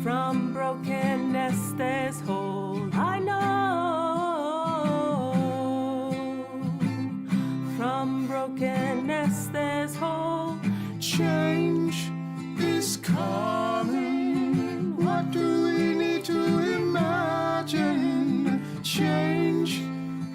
From brokenness there's hope, I know. From brokenness there's hope. Change is coming. What do we need to imagine? Change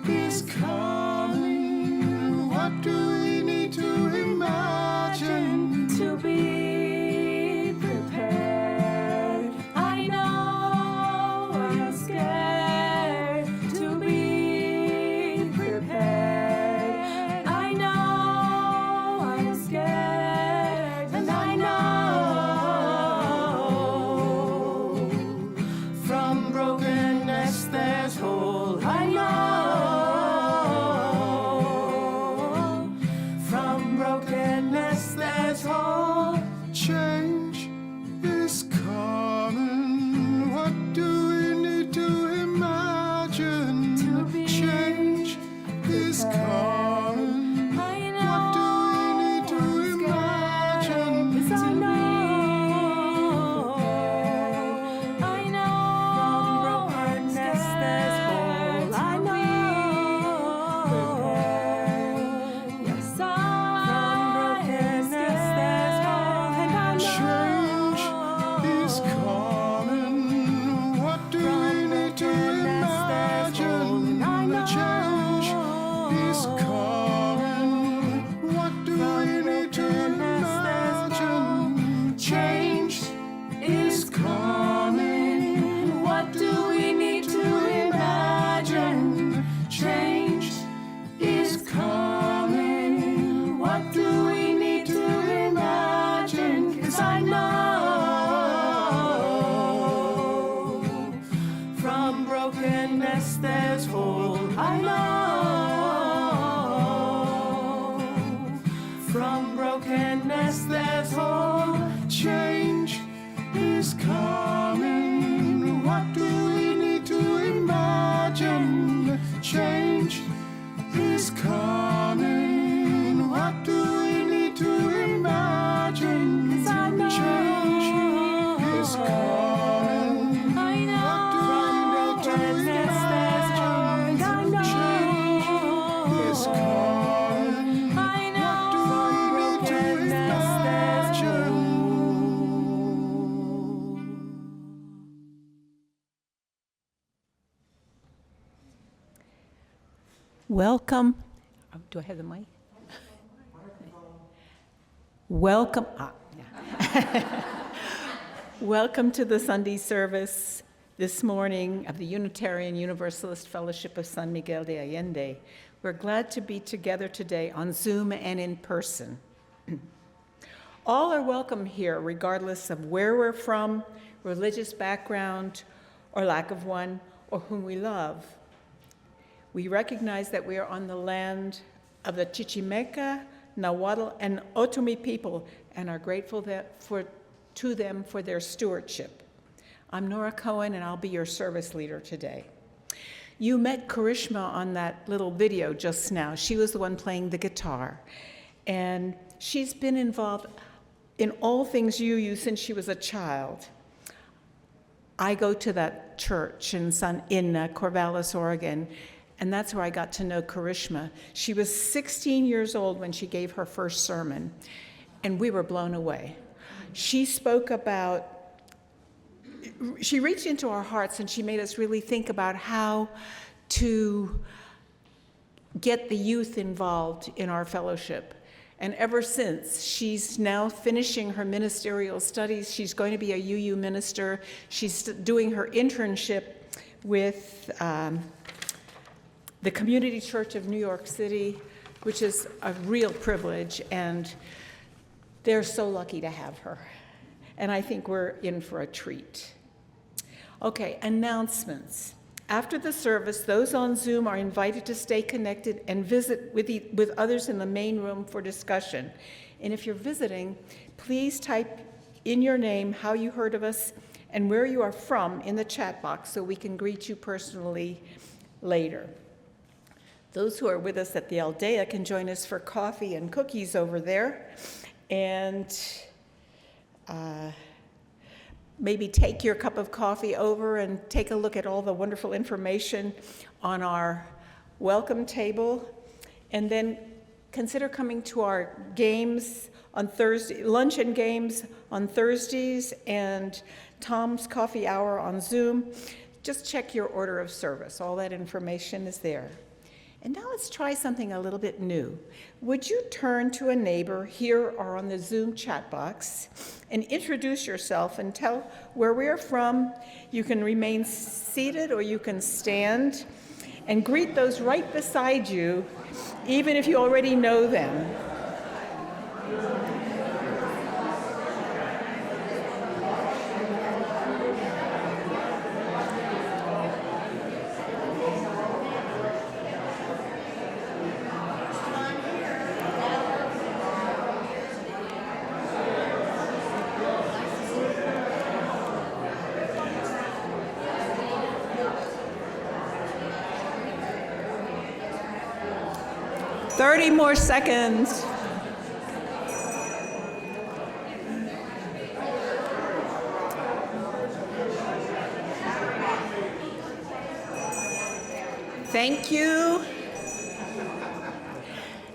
is coming. What do we need to imagine? To be prepared. I know I'm scared. To be prepared. I know I'm scared. And I know from brokenness there's hope. I know from brokenness there's hope. Change is coming. What do we need to imagine? To be Change is coming. I What do we need to imagine? 'Cause I know from brokenness there's hope. I know, yes, from brokenness there's hope, and I Change is coming. What do we need to imagine? Change is coming. What do we need to imagine? Change is coming. What do we need to imagine? Change is coming. What do we need to imagine? 'Cause I know from brokenness there's hope. I know from brokenness there's hope. Change is coming. What do we need to imagine? Change is coming. What do we need to imagine? 'Cause I know Change is coming. I know from brokenness there's hope. I know Is coming. I know from brokenness there's hope. Welcome. Do I have the mic? Welcome. Welcome to the Sunday service this morning of the Unitarian Universalist Fellowship of San Miguel de Allende. We're glad to be together today on Zoom and in person. All are welcome here, regardless of where we're from, religious background, or lack of one, or whom we love. We recognize that we are on the land of the Chichimeca, Nahuatl, and Otomi people, and are grateful to them for their stewardship. I'm Nora Cohen, and I'll be your service leader today. You met Karishma on that little video just now. She was the one playing the guitar, and she's been involved in all things UU since she was a child. I go to that church in Corvallis, Oregon, and that's where I got to know Karishma. She was 16 years old when she gave her first sermon, and we were blown away. She spoke about, she reached into our hearts and she made us really think about how to get the youth involved in our fellowship. And ever since, she's now finishing her ministerial studies. She's going to be a UU minister. She's doing her internship with the Community Church of New York City, which is a real privilege, and they're so lucky to have her. And I think we're in for a treat. Okay, announcements. After the service, those on Zoom are invited to stay connected and visit with others in the main room for discussion. And if you're visiting, please type in your name, how you heard of us, and where you are from in the chat box so we can greet you personally later. Those who are with us at the Aldea can join us for coffee and cookies over there. And maybe take your cup of coffee over and take a look at all the wonderful information on our welcome table. And then consider coming to our games on Thursday, lunch and games on Thursdays, and Tom's Coffee Hour on Zoom. Just check your order of service. All that information is there. And now let's try something a little bit new. Would you turn to a neighbor here or on the Zoom chat box and introduce yourself and tell where we are from? You can remain seated or you can stand, and greet those right beside you, even if you already know them. Thirty more seconds. Thank you.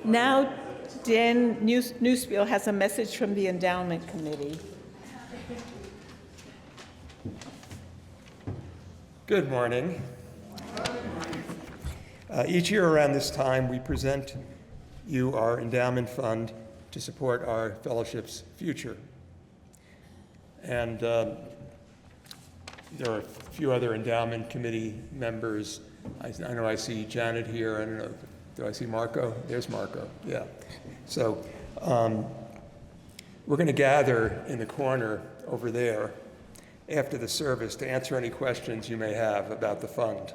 Now, Dan Newspiel has a message from the Endowment Committee. Good morning. Each year around this time, we present you our endowment fund to support our fellowship's future. And there are a few other endowment committee members. I know I see Janet here. I don't know, do I see Marco? There's Marco, yeah. So we're going to gather in the corner over there after the service to answer any questions you may have about the fund.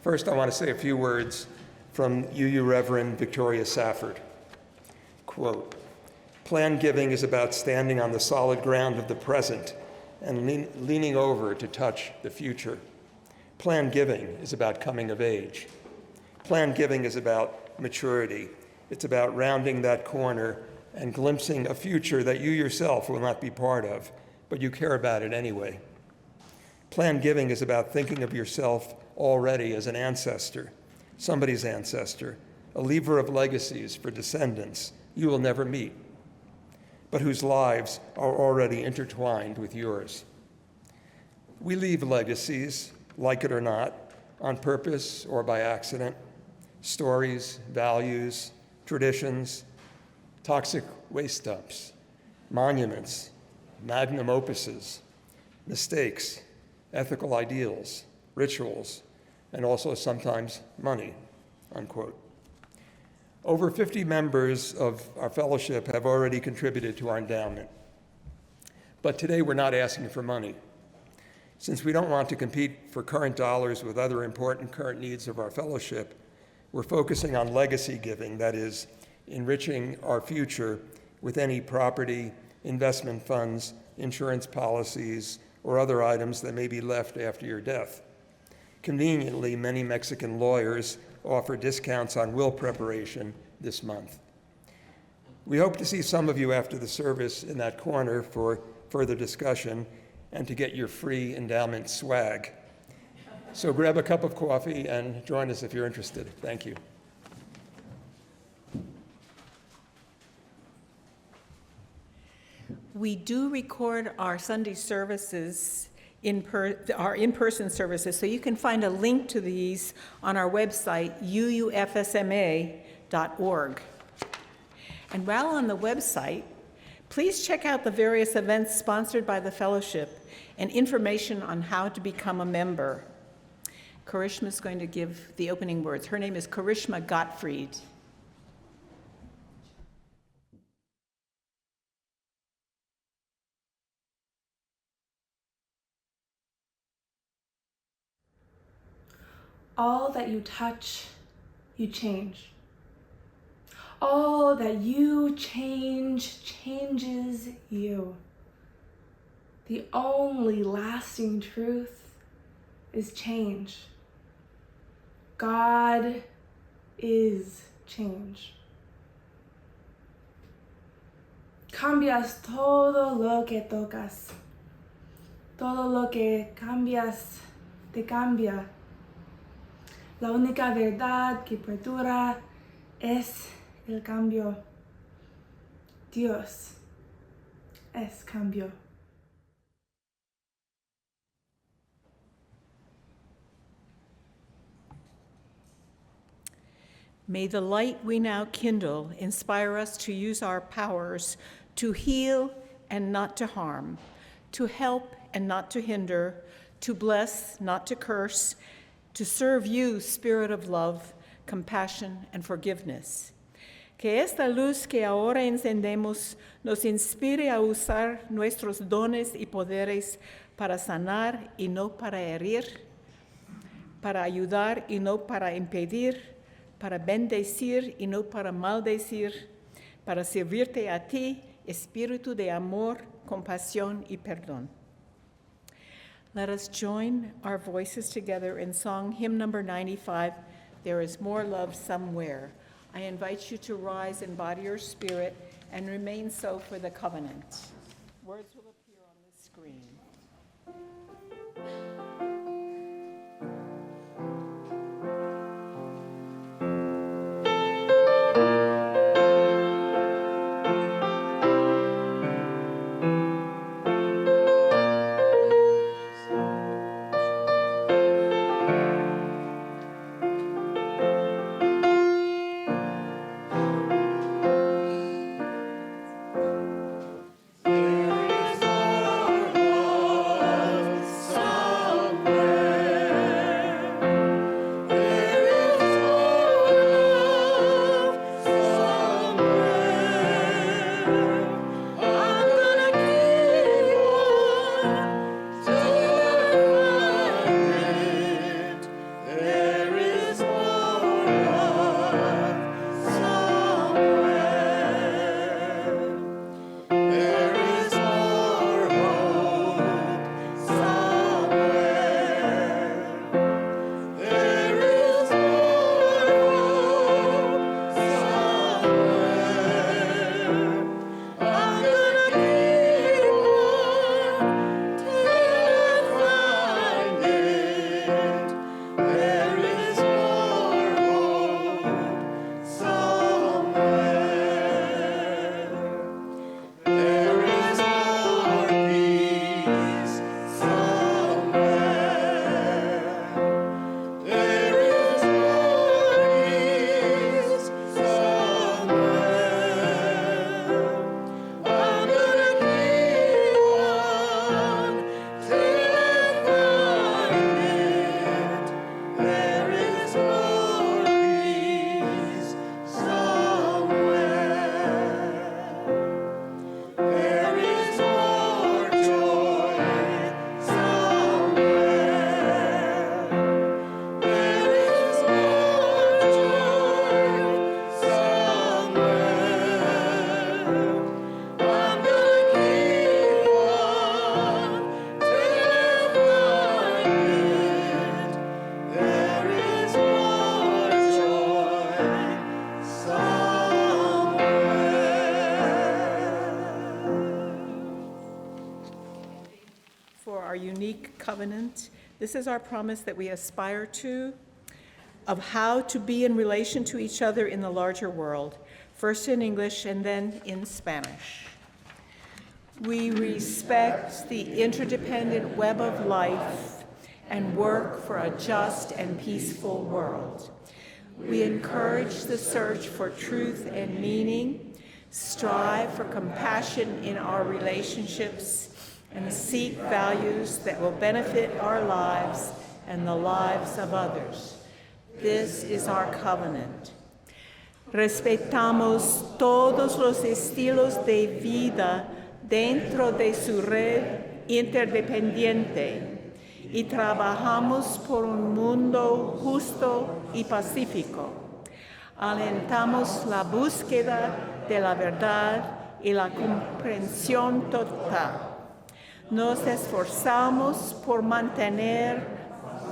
First, I want to say a few words from UU Reverend Victoria Safford. Quote, "Plan giving is about standing on the solid ground of the present and leaning over to touch the future. Plan giving is about coming of age. Plan giving is about maturity. It's about rounding that corner and glimpsing a future that you yourself will not be part of, but you care about it anyway. Plan giving is about thinking of yourself already as an ancestor, somebody's ancestor, a leaver of legacies for descendants you will never meet, but whose lives are already intertwined with yours. We leave legacies, like it or not, on purpose or by accident, stories, values, traditions, toxic waste dumps, monuments, magnum opuses, mistakes, ethical ideals, rituals, and also sometimes money," unquote. Over 50 members of our fellowship have already contributed to our endowment. But today we're not asking for money. Since we don't want to compete for current dollars with other important current needs of our fellowship, we're focusing on legacy giving, that is, enriching our future with any property, investment funds, insurance policies, or other items that may be left after your death. Conveniently, many Mexican lawyers offer discounts on will preparation this month. We hope to see some of you after the service in that corner for further discussion and to get your free endowment swag. So grab a cup of coffee and join us if you're interested. Thank you. We do record our Sunday services, our in-person services, so you can find a link to these on our website, UUFSMA.org. And while on the website, please check out the various events sponsored by the fellowship and information on how to become a member. Karishma is going to give the opening words. Her name is Karishma Gottfried. All that you touch, you change. All that you change, changes you. The only lasting truth is change. God is change. Cambias todo lo que tocas. Todo lo que cambias te cambia. La única verdad que perdura es el cambio. Dios es cambio. May the light we now kindle inspire us to use our powers to heal and not to harm, to help and not to hinder, to bless, not to curse, to serve you, Spirit of love, compassion, and forgiveness. Que esta luz que ahora encendemos nos inspire a usar nuestros dones y poderes para sanar y no para herir, para ayudar y no para impedir, para bendecir y no para maldecir, para servirte a ti, espíritu de amor, compasión y perdón. Let us join our voices together in song hymn number 95, There is More Love Somewhere. I invite you to rise in body or spirit and remain so for the covenant. Words will appear on the screen. Covenant. This is our promise that we aspire to, of how to be in relation to each other in the larger world, first in English and then in Spanish. We respect the interdependent web of life and work for a just and peaceful world. We encourage the search for truth and meaning, strive for compassion in our relationships, and seek values that will benefit our lives and the lives of others. This is our covenant. Respetamos todos los estilos de vida dentro de su red interdependiente y trabajamos por un mundo justo y pacífico. Alentamos la búsqueda de la verdad y la comprensión total. Nos esforzamos por mantener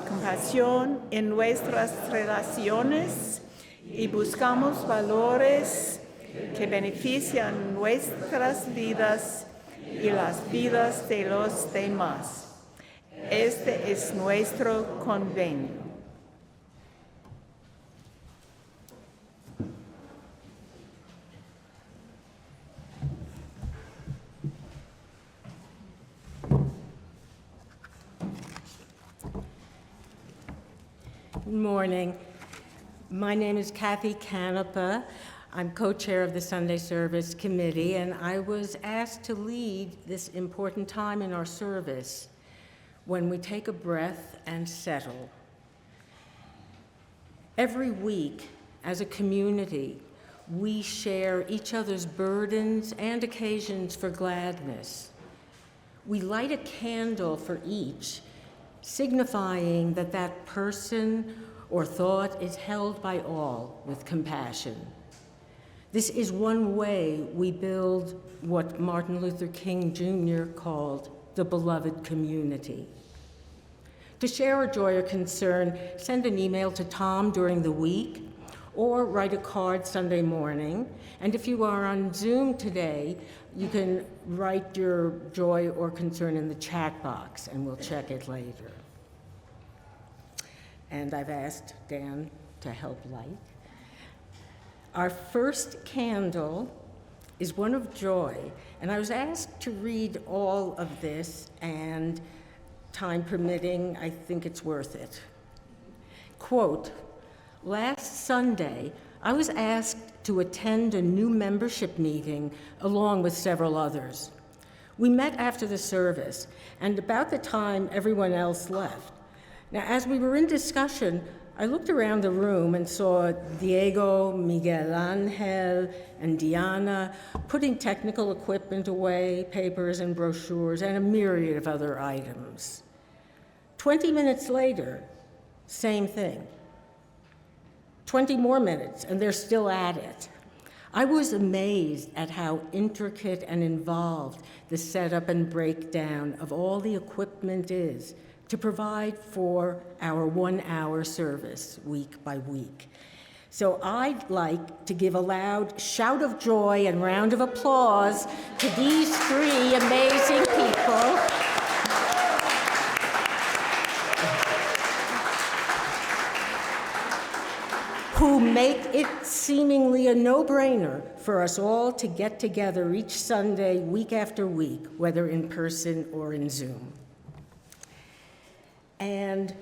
compasión en nuestras relaciones y buscamos valores que benefician nuestras vidas y las vidas de los demás. es nuestro convenio. Good morning. My name is Kathy Canepa. I'm co-chair of the Sunday Service Committee, and I was asked to lead this important time in our service when we take a breath and settle. Every week, as a community, we share each other's burdens and occasions for gladness. We light a candle for each, signifying that that person or thought is held by all with compassion. This is one way we build what Martin Luther King Jr. called the beloved community. To share a joy or concern, send an email to Tom during the week or write a card Sunday morning. And if you are on Zoom today, you can write your joy or concern in the chat box and we'll check it later. And I've asked Dan to help light. Our first candle is one of joy, and I was asked to read all of this, and time permitting, I think it's worth it. Quote, last Sunday, I was asked to attend a new membership meeting along with several others. We met after the service, and about the time everyone else left. Now, as we were in discussion, I looked around the room and saw Diego, Miguel Angel, and Diana putting technical equipment away, papers and brochures, and a myriad of other items. 20 minutes later, same thing. 20 more minutes, and they're still at it. I was amazed at how intricate and involved the setup and breakdown of all the equipment is to provide for our 1-hour service week by week. So I'd like to give a loud shout of joy and round of applause to these three amazing people. Who make it seemingly a no-brainer for us all to get together each Sunday, week after week, whether in person or in Zoom. And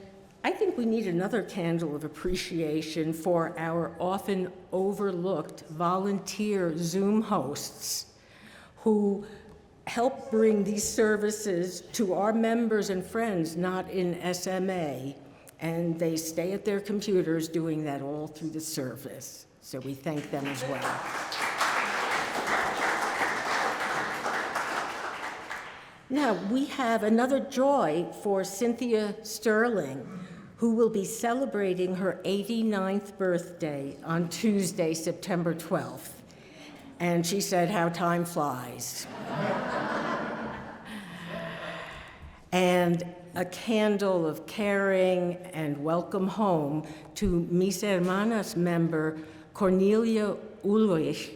I think we need another candle of appreciation for our often overlooked volunteer Zoom hosts who help bring these services to our members and friends not in SMA, and they stay at their computers doing that all through the service. So we thank them as well. Now, we have another joy for Cynthia Sterling, who will be celebrating her 89th birthday on Tuesday, September 12th. And she said, how time flies. And a candle of caring and welcome home to Mis Hermanas member Cornelia Ulrich,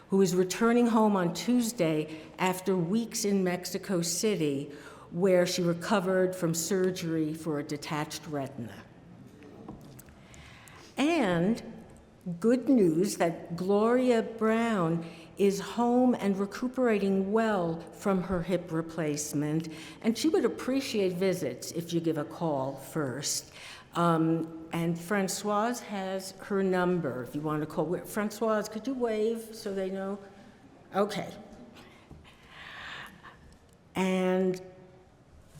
who is returning home on Tuesday after weeks in Mexico City, where she recovered from surgery for a detached retina. And good news that Gloria Brown is home and recuperating well from her hip replacement, and she would appreciate visits if you give a call first. And Francoise has her number if you want to call. Francoise, could you wave so they know? Okay. And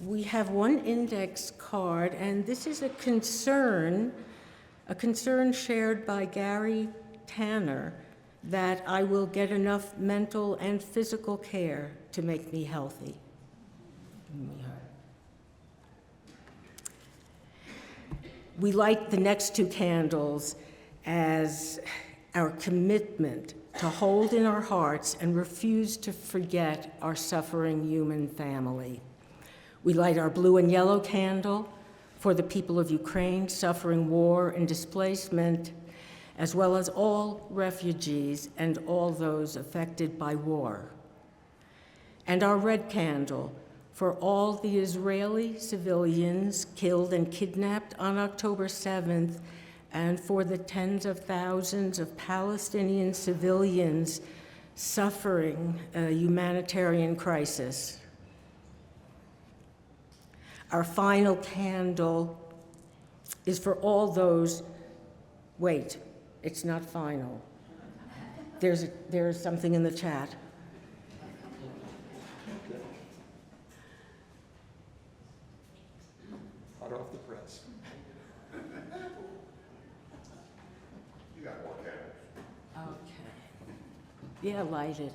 we have one index card, and this is a concern shared by Gary Tanner, that I will get enough mental and physical care to make me healthy. We light the next two candles as our commitment to hold in our hearts and refuse to forget our suffering human family. We light our blue and yellow candle for the people of Ukraine suffering war and displacement, as well as all refugees and all those affected by war. And our red candle for all the Israeli civilians killed and kidnapped on October 7th, and for the tens of thousands of Palestinian civilians suffering a humanitarian crisis. Our final candle is for all those, wait, it's not final. There's something in the chat. Hot off the press. You got more candles. Okay. Yeah, light it.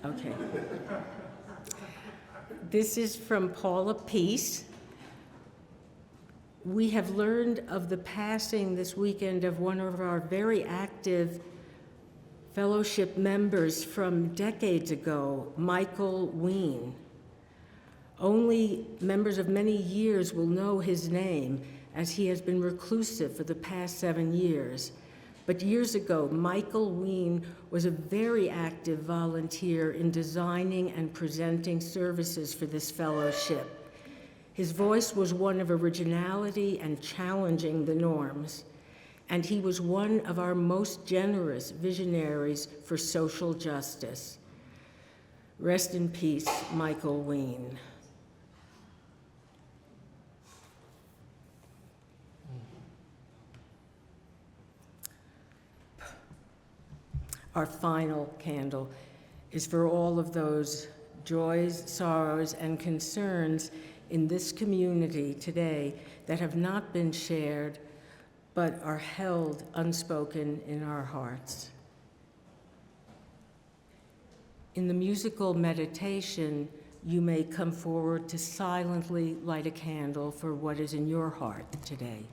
Okay. This is from Paula Peace. We have learned of the passing this weekend of one of our very active fellowship members from decades ago, Michael Ween. Only members of many years will know his name, as he has been reclusive for the past 7 years. But years ago, Michael Ween was a very active volunteer in designing and presenting services for this fellowship. His voice was one of originality and challenging the norms, and he was one of our most generous visionaries for social justice. Rest in peace, Michael Ween. Our final candle is for all of those joys, sorrows, and concerns in this community today that have not been shared but are held unspoken in our hearts. In the musical meditation, you may come forward to silently light a candle for what is in your heart today.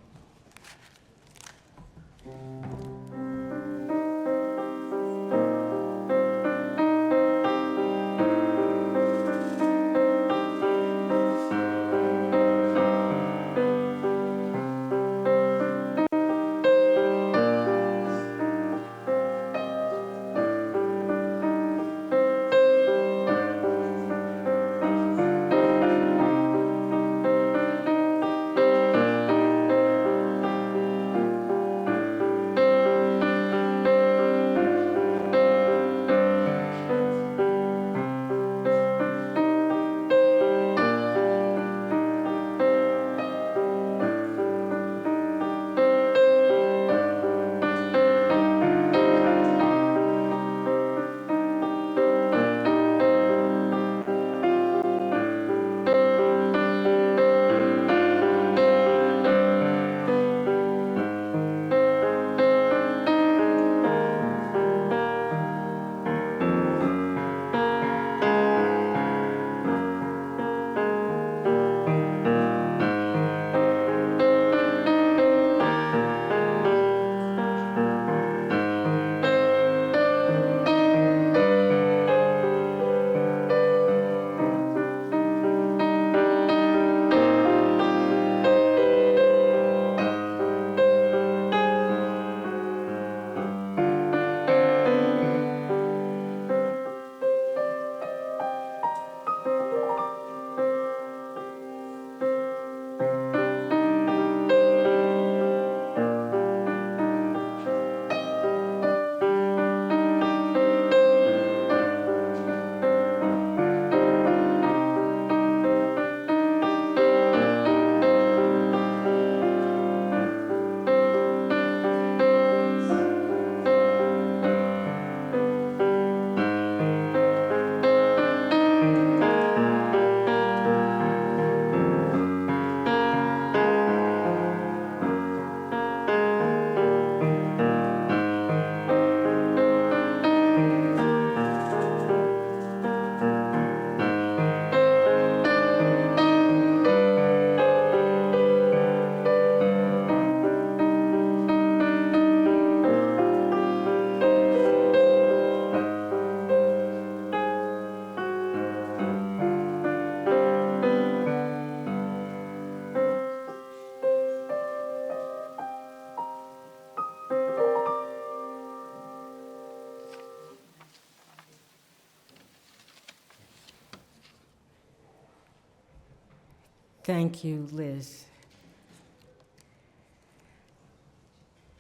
Thank you, Liz.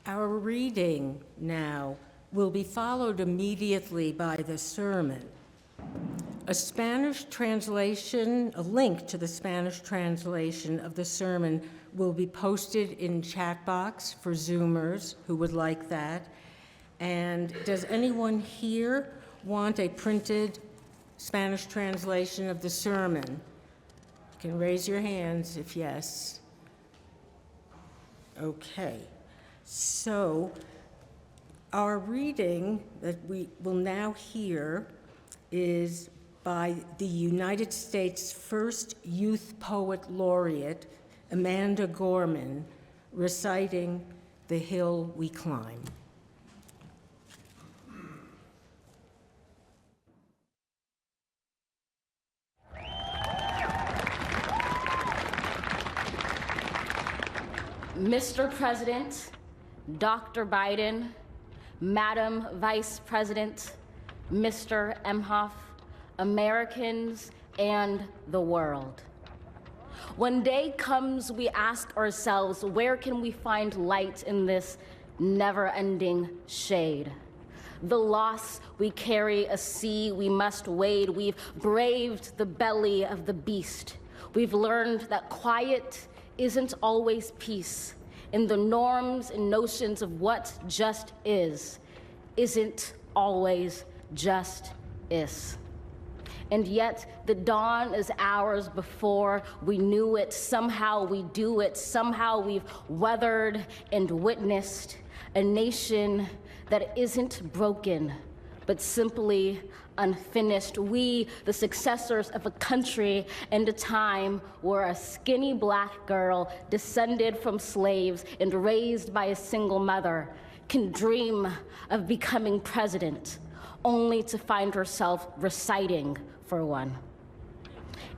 Our reading now will be followed immediately by the sermon. A Spanish translation, a link to the Spanish translation of the sermon will be posted in chat box for Zoomers who would like that. And does anyone here want a printed Spanish translation of the sermon? You can raise your hands if yes. Okay. So our reading that we will now hear is by the United States' first youth poet laureate, Amanda Gorman, reciting "The Hill We Climb." Mr. President, Dr. Biden, Madam Vice President, Mr. Emhoff, Americans, and the world. When day comes, we ask ourselves, where can we find light in this never-ending shade? The loss we carry, a sea we must wade. We've braved the belly of the beast. We've learned that quiet isn't always peace, and the norms and notions of what just isn't always just is. And yet the dawn is ours before we knew it. Somehow we do it. Somehow we've weathered and witnessed a nation that isn't broken, but simply unfinished. We, the successors of a country and a time where a skinny black girl descended from slaves and raised by a single mother can dream of becoming president, only to find herself reciting for one.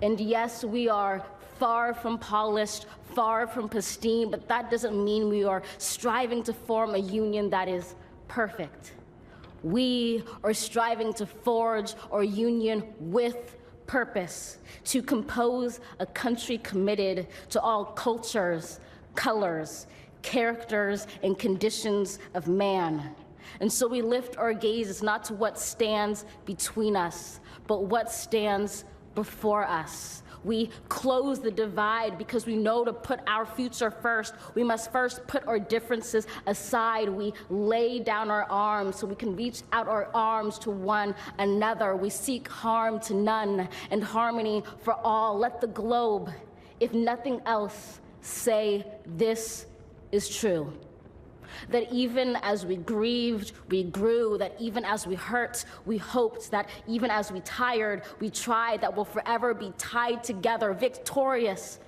And yes, we are far from polished, far from pristine, but that doesn't mean we are striving to form a union that is perfect. We are striving to forge our union with purpose, to compose a country committed to all cultures, colors, characters, and conditions of man. And so we lift our gazes not to what stands between us, but what stands before us. We close the divide because we know to put our future first, we must first put our differences aside. We lay down our arms so we can reach out our arms to one another. We seek harm to none and harmony for all. Let the globe, if nothing else, say this is true. That even as we grieved, we grew, that even as we hurt, we hoped, that even as we tired, we tried, that we'll forever be tied together, victorious,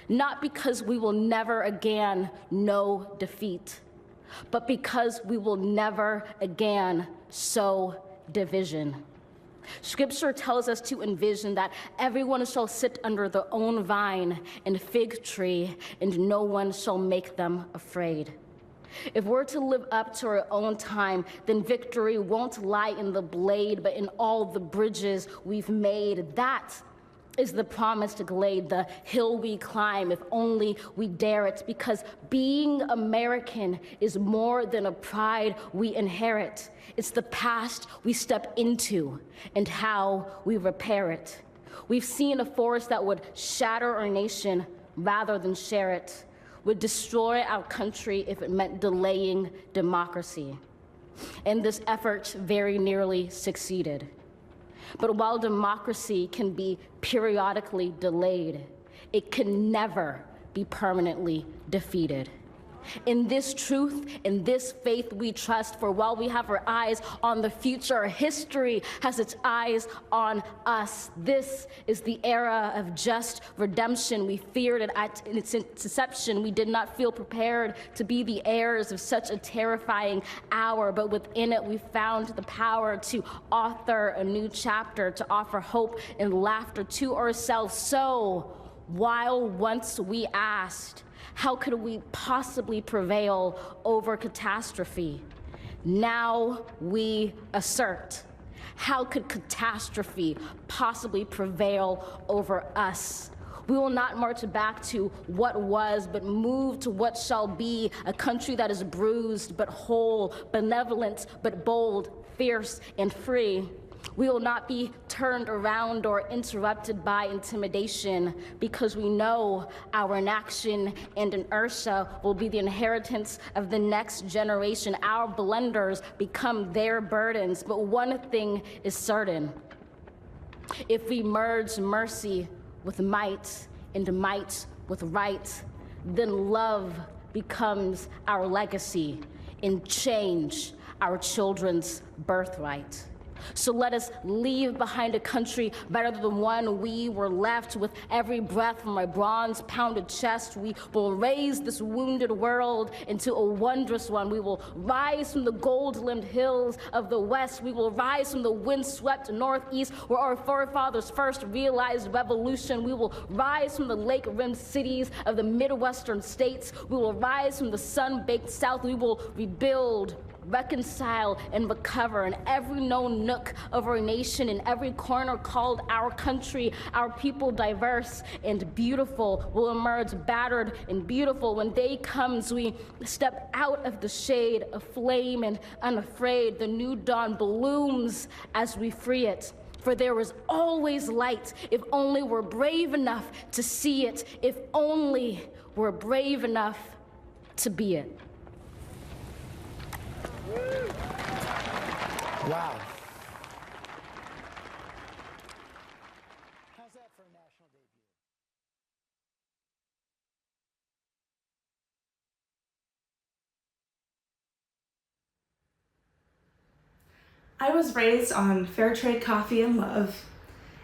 not because we will never again know defeat, but because we will never again sow division. Scripture tells us to envision that everyone shall sit under their own vine and fig tree, and no one shall make them afraid. If we're to live up to our own time, then victory won't lie in the blade, but in all the bridges we've made. That is the promised glade, the hill we climb, if only we dare it, because being American is more than a pride we inherit. It's the past we step into and how we repair it. We've seen a force that would shatter our nation rather than share it, would destroy our country if it meant delaying democracy. And this effort very nearly succeeded. But while democracy can be periodically delayed, it can never be permanently defeated. In this truth, in this faith we trust, for while we have our eyes on the future, history has its eyes on us. This is the era of just redemption. We feared it at its inception. We did not feel prepared to be the heirs of such a terrifying hour, but within it we found the power to author a new chapter, to offer hope and laughter to ourselves. So, while once we asked, how could we possibly prevail over catastrophe? Now we assert, how could catastrophe possibly prevail over us? We will not march back to what was, but move to what shall be, a country that is bruised but whole, benevolent but bold, fierce and free. We will not be turned around or interrupted by intimidation, because we know our inaction and inertia will be the inheritance of the next generation. Our blunders become their burdens, but one thing is certain. If we merge mercy with might and might with right, then love becomes our legacy and change our children's birthright. So let us leave behind a country better than the one we were left. With every breath from my bronze-pounded chest, we will raise this wounded world into a wondrous one. We will rise from the gold-limbed hills of the West. We will rise from the wind-swept Northeast, where our forefathers first realized revolution. We will rise from the lake-rimmed cities of the Midwestern states. We will rise from the sun-baked South. We will rebuild, reconcile, and recover in every known nook of our nation, in every corner called our country. Our people, diverse and beautiful, will emerge battered and beautiful. When day comes, we step out of the shade, aflame and unafraid. The new dawn blooms as we free it. For there is always light, if only we're brave enough to see it, if only we're brave enough to be it. Wow. How's that for a national debut? I was raised on fair trade coffee and love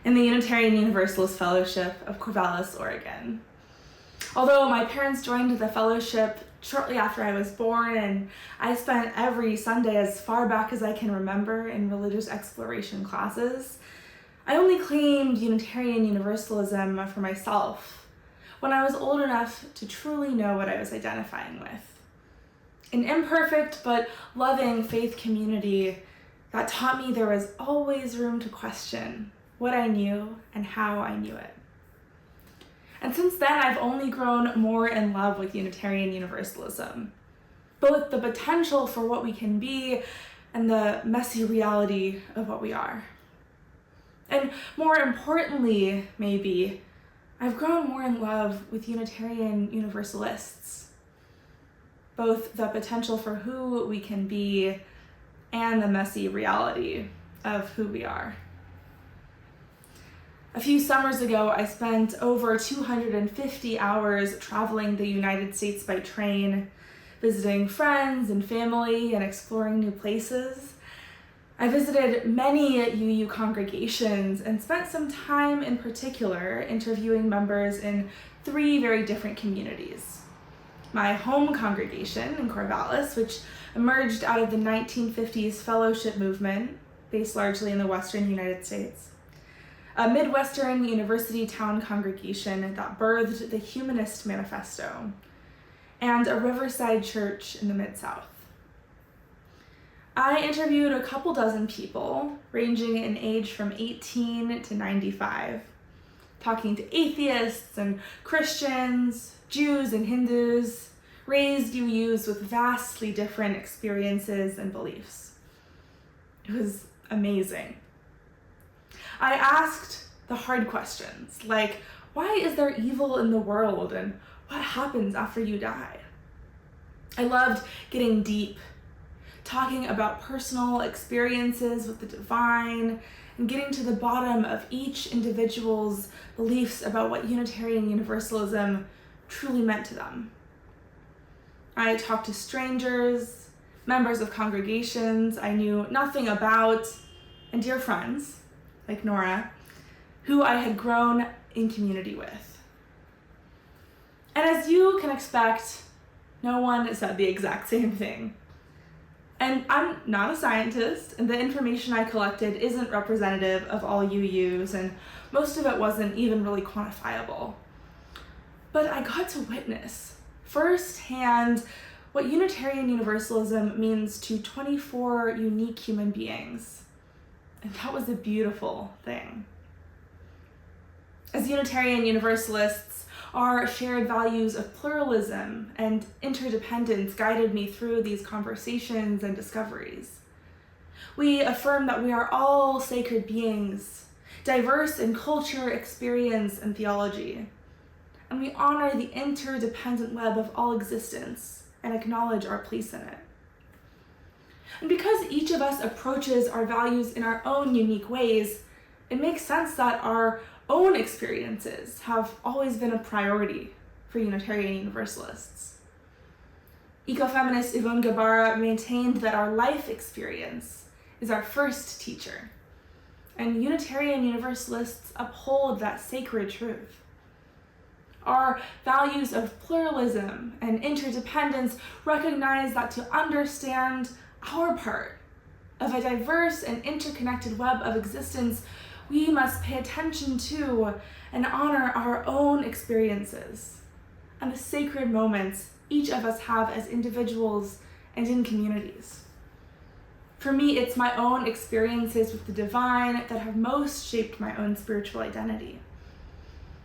in the Unitarian Universalist Fellowship of Corvallis, Oregon. Although my parents joined the fellowship shortly after I was born, and I spent every Sunday as far back as I can remember in religious exploration classes, I only claimed Unitarian Universalism for myself when I was old enough to truly know what I was identifying with. An imperfect but loving faith community that taught me there was always room to question what I knew and how I knew it. And since then, I've only grown more in love with Unitarian Universalism, both the potential for what we can be and the messy reality of what we are. And more importantly, maybe, I've grown more in love with Unitarian Universalists, both the potential for who we can be and the messy reality of who we are. A few summers ago, I spent over 250 hours traveling the United States by train, visiting friends and family and exploring new places. I visited many UU congregations and spent some time in particular interviewing members in 3 very different communities. My home congregation in Corvallis, which emerged out of the 1950s fellowship movement, based largely in the Western United States. A Midwestern university town congregation that birthed the Humanist Manifesto, and a Riverside church in the Mid-South. I interviewed a couple dozen people, ranging in age from 18 to 95, talking to atheists and Christians, Jews and Hindus, raised UUs with vastly different experiences and beliefs. It was amazing. I asked the hard questions, like, why is there evil in the world and what happens after you die? I loved getting deep, talking about personal experiences with the divine, and getting to the bottom of each individual's beliefs about what Unitarian Universalism truly meant to them. I talked to strangers, members of congregations I knew nothing about, and dear friends, like Nora, who I had grown in community with. And as you can expect, no one said the exact same thing. And I'm not a scientist, and the information I collected isn't representative of all UUs, and most of it wasn't even really quantifiable. But I got to witness firsthand what Unitarian Universalism means to 24 unique human beings. And that was a beautiful thing. As Unitarian Universalists, our shared values of pluralism and interdependence guided me through these conversations and discoveries. We affirm that we are all sacred beings, diverse in culture, experience, and theology, and we honor the interdependent web of all existence and acknowledge our place in it. And because each of us approaches our values in our own unique ways, it makes sense that our own experiences have always been a priority for Unitarian Universalists. Ecofeminist Yvonne Guevara maintained that our life experience is our first teacher, and Unitarian Universalists uphold that sacred truth. Our values of pluralism and interdependence recognize that to understand our part of a diverse and interconnected web of existence, we must pay attention to and honor our own experiences and the sacred moments each of us have as individuals and in communities. For me, it's my own experiences with the divine that have most shaped my own spiritual identity.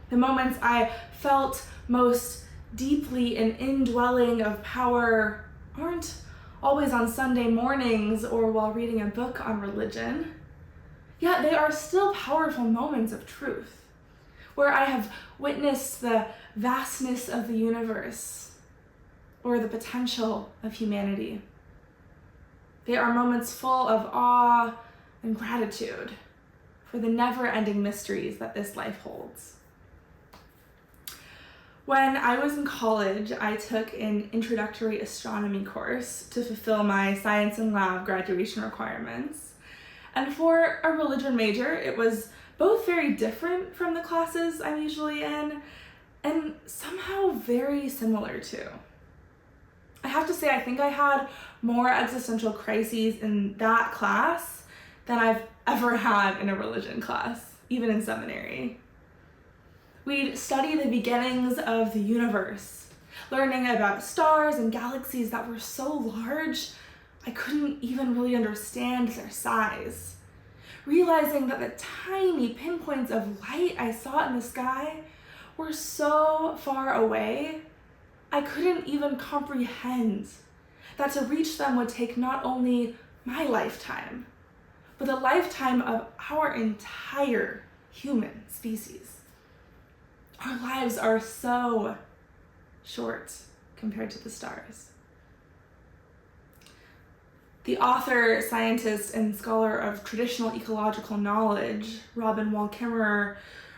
The moments I felt most deeply an indwelling of power aren't always on Sunday mornings or while reading a book on religion. Yet they are still powerful moments of truth, where I have witnessed the vastness of the universe or the potential of humanity. They are moments full of awe and gratitude for the never-ending mysteries that this life holds. When I was in college, I took an introductory astronomy course to fulfill my science and lab graduation requirements. And for a religion major, it was both very different from the classes I'm usually in, and somehow very similar too. I have to say, I think I had more existential crises in that class than I've ever had in a religion class, even in seminary. We'd study the beginnings of the universe, learning about stars and galaxies that were so large I couldn't even really understand their size. Realizing that the tiny pinpoints of light I saw in the sky were so far away, I couldn't even comprehend that to reach them would take not only my lifetime, but the lifetime of our entire human species. Our lives are so short compared to the stars. The author, scientist, and scholar of traditional ecological knowledge, Robin Wall-Kimmerer,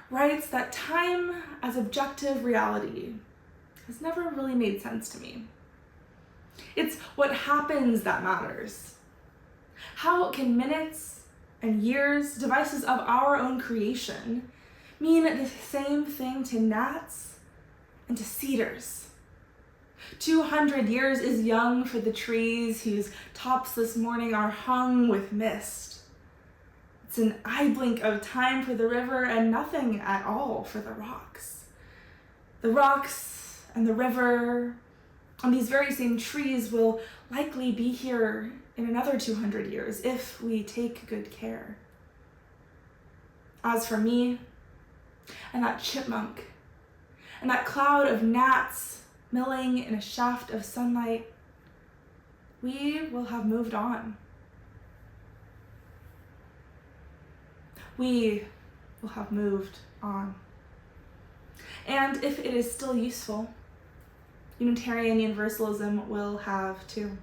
writes that time as objective reality has never really made sense to me. It's what happens that matters. How can minutes and years, devices of our own creation, mean the same thing to gnats and to cedars? 200 years is young for the trees whose tops this morning are hung with mist. It's an eye blink of time for the river and nothing at all for the rocks. The rocks and the river and these very same trees will likely be here in another 200 years if we take good care. As for me and that chipmunk and that cloud of gnats milling in a shaft of sunlight, we will have moved on. We will have moved on. And if it is still useful, Unitarian Universalism will have too.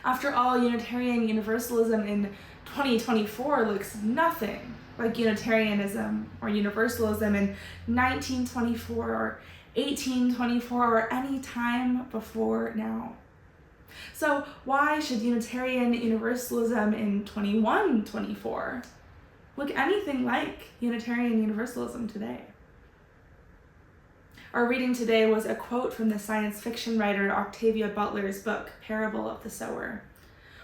After all, Unitarian Universalism in 2024 looks nothing like Unitarianism or Universalism in 1924 or 1824 or any time before now. So why should Unitarian Universalism in 2124 look anything like Unitarian Universalism today? Our reading today was a quote from the science fiction writer Octavia Butler's book, Parable of the Sower,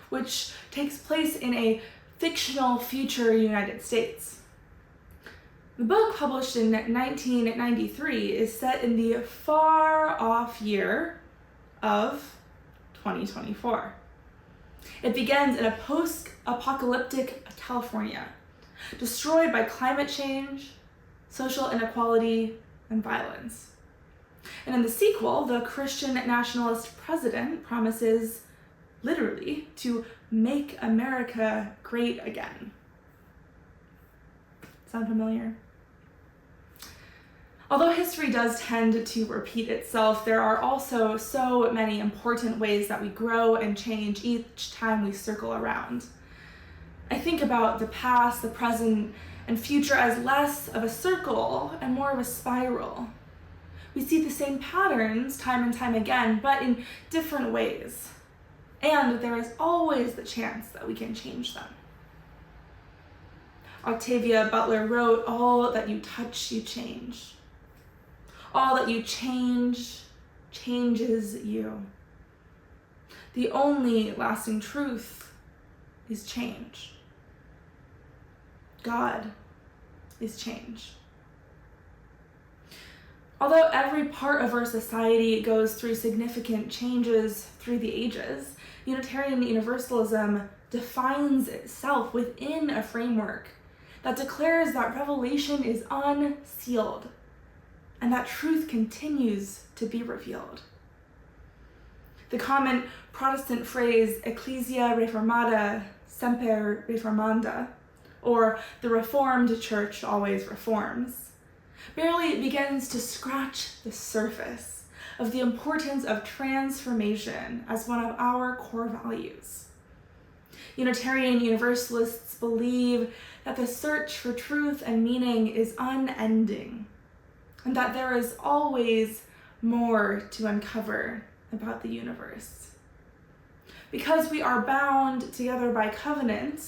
which takes place in a fictional future United States. The book, published in 1993, is set in the far-off year of 2024. It begins in a post-apocalyptic California, destroyed by climate change, social inequality, and violence. And in the sequel, the Christian nationalist president promises, literally, to make America great again. Sound familiar? Although history does tend to repeat itself, there are also so many important ways that we grow and change each time we circle around. I think about the past, the present, and future as less of a circle and more of a spiral. We see the same patterns time and time again, but in different ways. And there is always the chance that we can change them. Octavia Butler wrote, "All that you touch, you change. All that you change, changes you. The only lasting truth is change. God is change." Although every part of our society goes through significant changes through the ages, Unitarian Universalism defines itself within a framework that declares that revelation is unsealed and that truth continues to be revealed. The common Protestant phrase, Ecclesia Reformata Semper Reformanda, or the Reformed Church always reforms, barely begins to scratch the surface of the importance of transformation as one of our core values. Unitarian Universalists believe that the search for truth and meaning is unending, and that there is always more to uncover about the universe. Because we are bound together by covenant,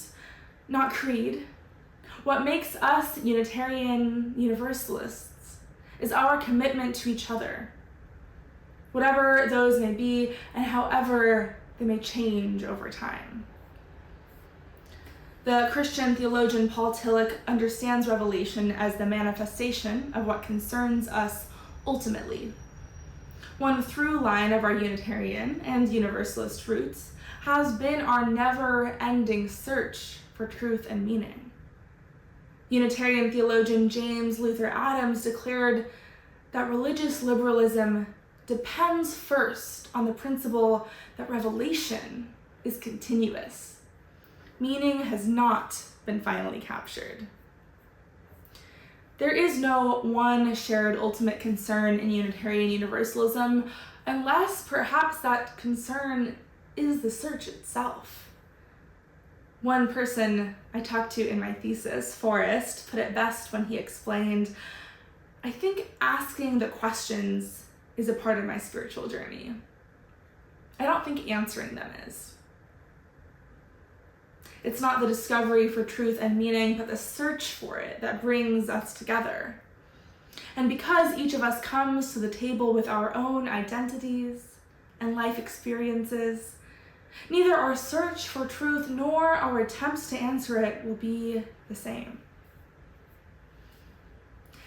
not creed, what makes us Unitarian Universalists is our commitment to each other, whatever those may be and however they may change over time. The Christian theologian Paul Tillich understands revelation as the manifestation of what concerns us ultimately. One through line of our Unitarian and Universalist roots has been our never-ending search for truth and meaning. Unitarian theologian James Luther Adams declared that religious liberalism depends first on the principle that revelation is continuous. Meaning has not been finally captured. There is no one shared ultimate concern in Unitarian Universalism, unless perhaps that concern is the search itself. One person I talked to in my thesis, Forrest, put it best when he explained, "I think asking the questions is a part of my spiritual journey. I don't think answering them is. It's not the discovery for truth and meaning, but the search for it that brings us together. And because each of us comes to the table with our own identities and life experiences, neither our search for truth nor our attempts to answer it will be the same."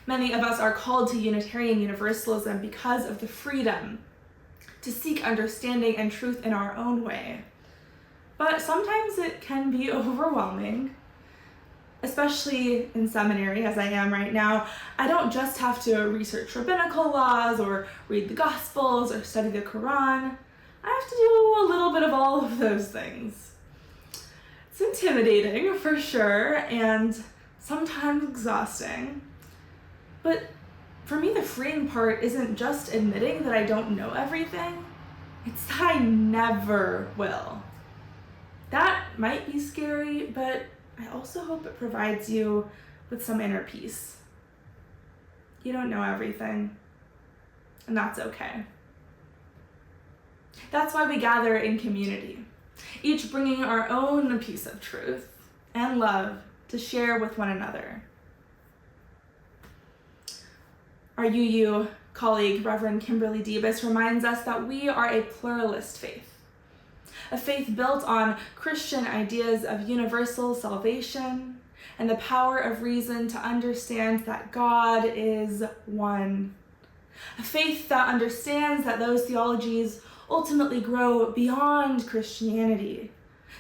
Many of us are called to Unitarian Universalism because of the freedom to seek understanding and truth in our own way. But sometimes it can be overwhelming, especially in seminary, as I am right now. I don't just have to research rabbinical laws or read the Gospels or study the Quran. I have to do a little bit of all of those things. It's intimidating, for sure, and sometimes exhausting. But for me, the freeing part isn't just admitting that I don't know everything. It's that I never will. That might be scary, but I also hope it provides you with some inner peace. You don't know everything, and that's okay. That's why we gather in community, each bringing our own piece of truth and love to share with one another. Our UU colleague, Reverend Kimberly Debus, reminds us that we are a pluralist faith. A faith built on Christian ideas of universal salvation and the power of reason to understand that God is one. A faith that understands that those theologies ultimately grow beyond Christianity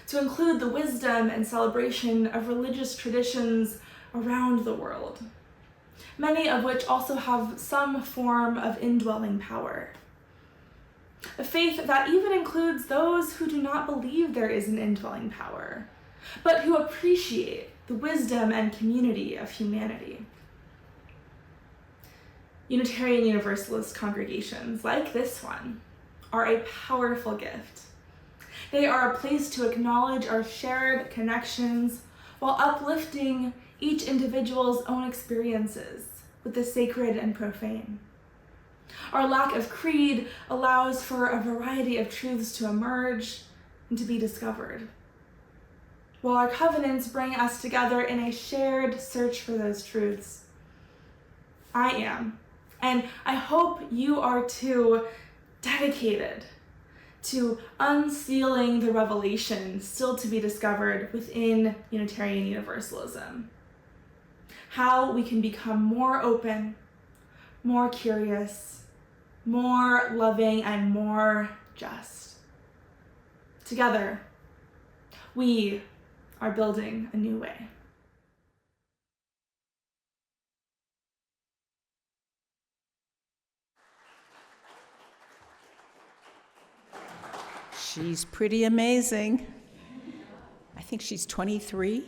to include the wisdom and celebration of religious traditions around the world. many of which also have some form of indwelling power. A faith that even includes those who do not believe there is an indwelling power, but who appreciate the wisdom and community of humanity. Unitarian Universalist congregations, like this one, are a powerful gift. They are a place to acknowledge our shared connections while uplifting each individual's own experiences with the sacred and profane. Our lack of creed allows for a variety of truths to emerge and to be discovered, while our covenants bring us together in a shared search for those truths. I am, and I hope you are too, dedicated to unsealing the revelation still to be discovered within Unitarian Universalism. How we can become more open, more curious, more loving, and more just. Together, we are building a new way. She's pretty amazing. I think she's 23.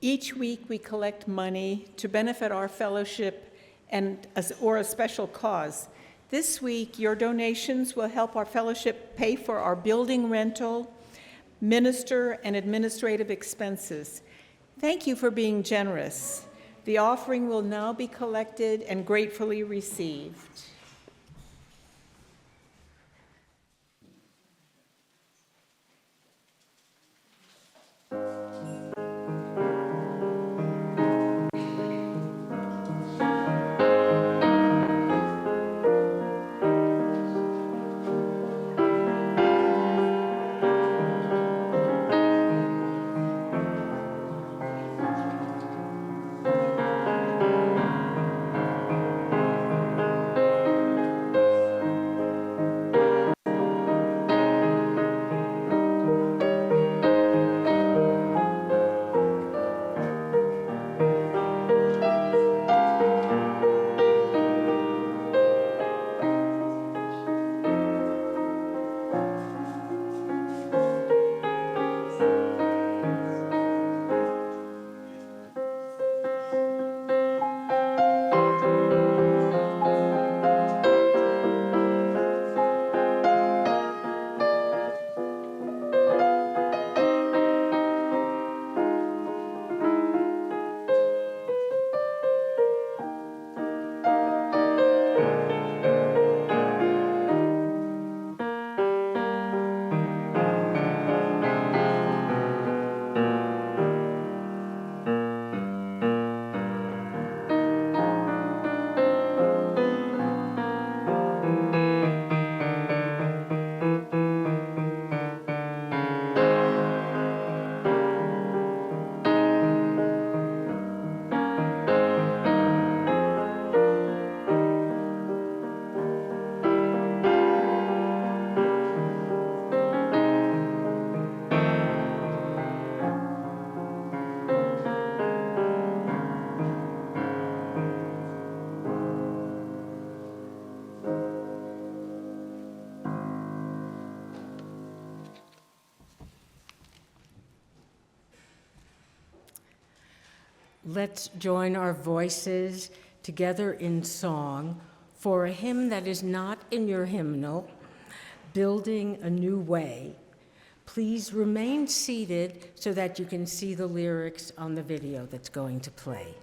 Each week we collect money to benefit our fellowship or a special cause. This week, your donations will help our fellowship pay for our building rental, minister, and administrative expenses. Thank you for being generous. The offering will now be collected and gratefully received. Let's join our voices together in song for a hymn that is not in your hymnal, Building a New Way. Please remain seated so that you can see the lyrics on the video that's going to play.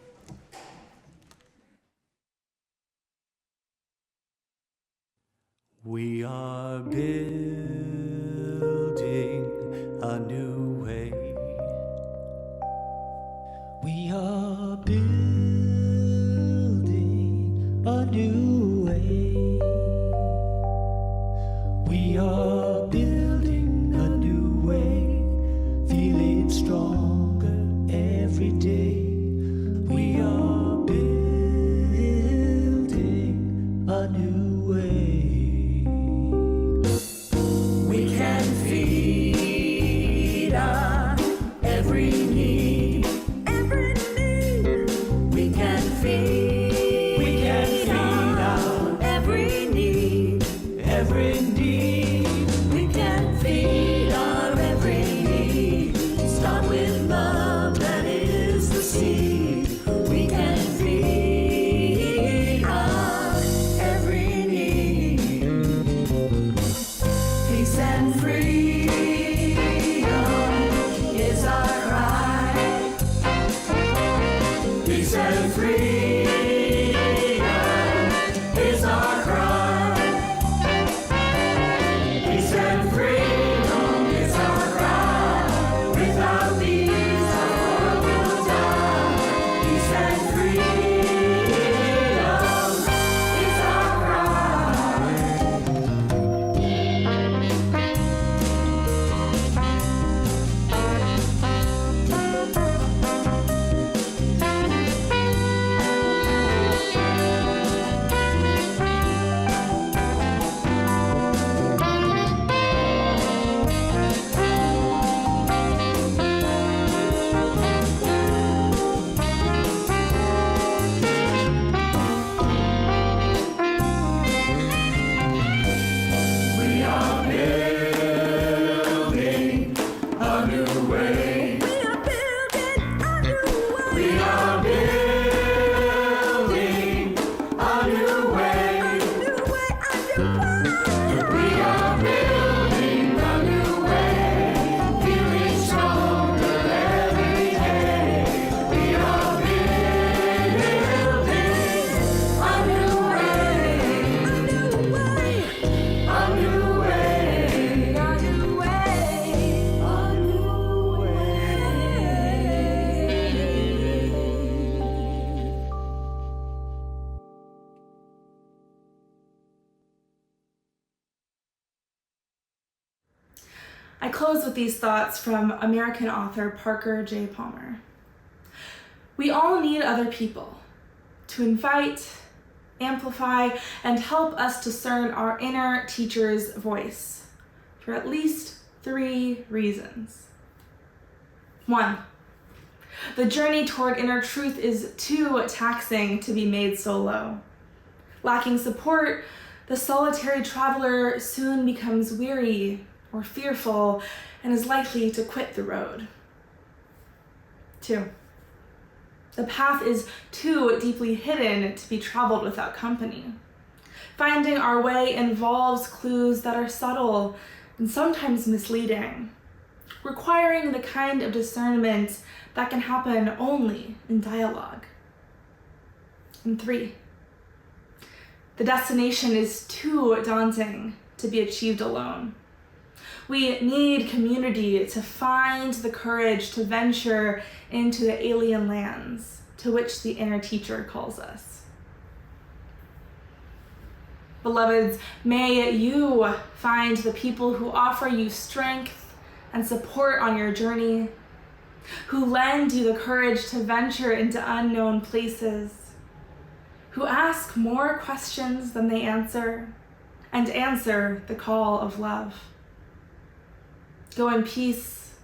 We are building a new way. We are building a new way. We are building a new way, feeling stronger every day. We are building a new way. We can feed our every need. I close with these thoughts from American author Parker J. Palmer. We all need other people to invite, amplify, and help us discern our inner teacher's voice for at least 3 reasons. 1, the journey toward inner truth is too taxing to be made solo. Lacking support, the solitary traveler soon becomes weary or fearful and is likely to quit the road. 2, the path is too deeply hidden to be traveled without company. Finding our way involves clues that are subtle and sometimes misleading, requiring the kind of discernment that can happen only in dialogue. And 3, the destination is too daunting to be achieved alone. We need community to find the courage to venture into the alien lands to which the inner teacher calls us. Beloveds, may you find the people who offer you strength and support on your journey, who lend you the courage to venture into unknown places, who ask more questions than they answer, and answer the call of love. Go in peace,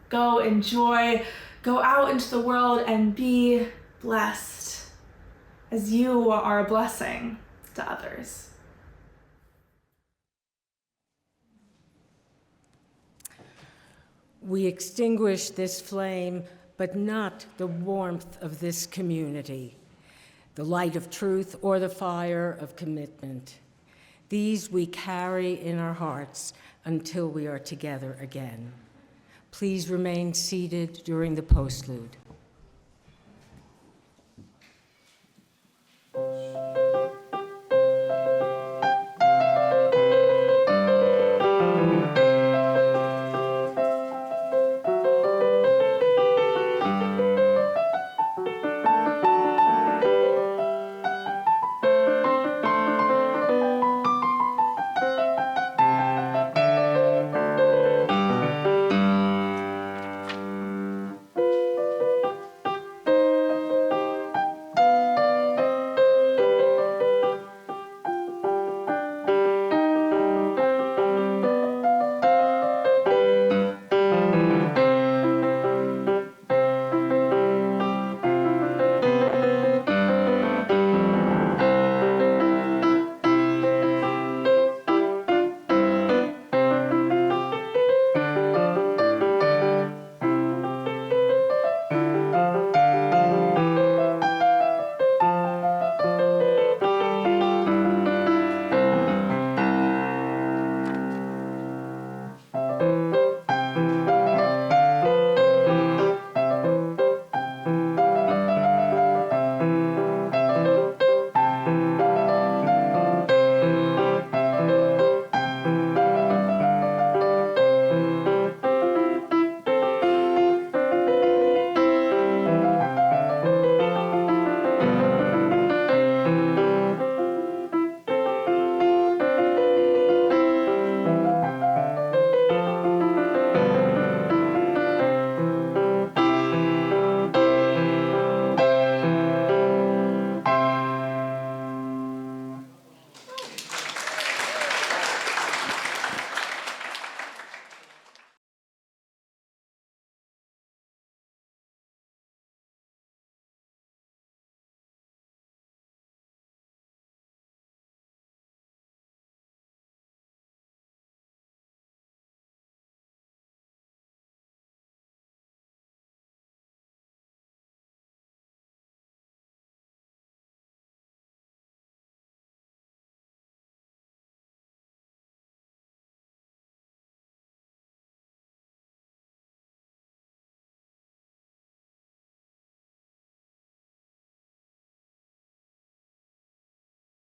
go in joy, go out into the world and be blessed as you are a blessing to others. We extinguish this flame, but not the warmth of this community, the light of truth or the fire of commitment. These we carry in our hearts until we are together again. Please remain seated during the postlude.